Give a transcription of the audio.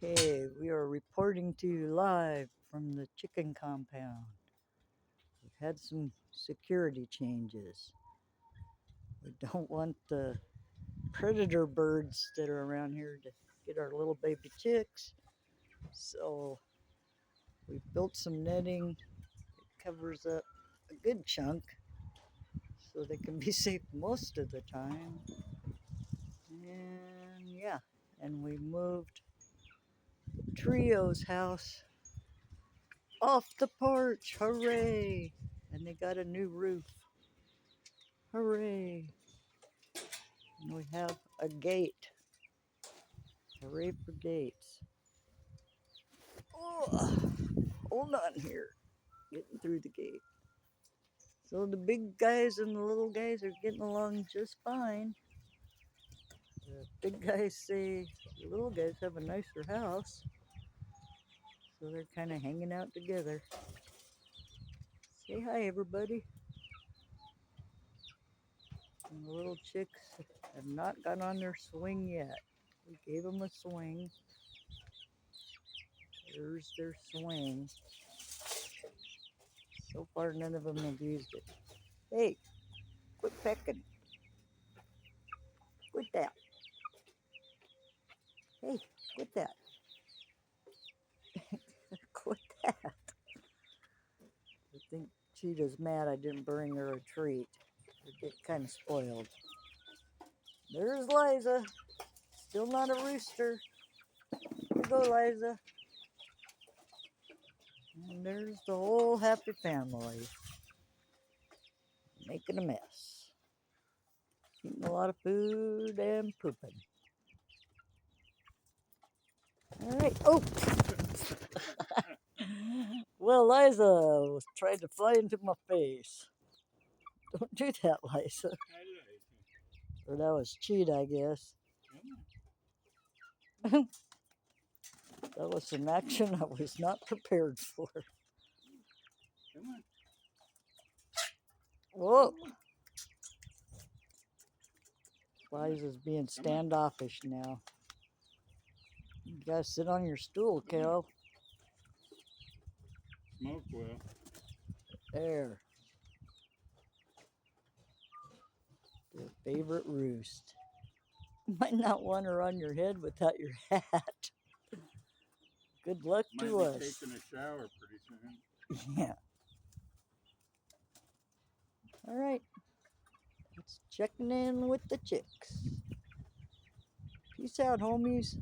Okay, we are reporting to you live from the chicken compound. We've had some security changes. We don't want the predator birds that are around here to get our little baby chicks. So we built some netting. It covers up a good chunk so they can be safe most of the time. And yeah, and we moved Trio's house off the porch. Hooray! And they got a new roof. Hooray! And we have a gate. Hooray for gates. Oh, hold on here. Getting through the gate. So the big guys and the little guys are getting along just fine. The big guys say the little guys have a nicer house. So they're kind of hanging out together. Say hi, everybody. And the little chicks have not got on their swing yet. We gave them a swing. There's their swing. So far, none of them have used it. Hey, quit pecking. Quit that. Hey, quit that. Quit that. I think Cheetah's mad I didn't bring her a treat. They get kind of spoiled. There's Liza. Still not a rooster. Here you go, Liza. And there's the whole happy family. Making a mess. Eating a lot of food and pooping. All right. Oh! Well, Liza was trying to fly into my face. Don't do that, Liza. Or that was Cheeta, I guess. That was some action I was not prepared for. Whoa! Liza's being standoffish now. You gotta sit on your stool, Kel. Smoke well. There. Their favorite roost. You might not want her on your head without your hat. Good luck Might to be us. taking a shower pretty soon. Yeah. All right. Let's checking in with the chicks. Peace out, homies.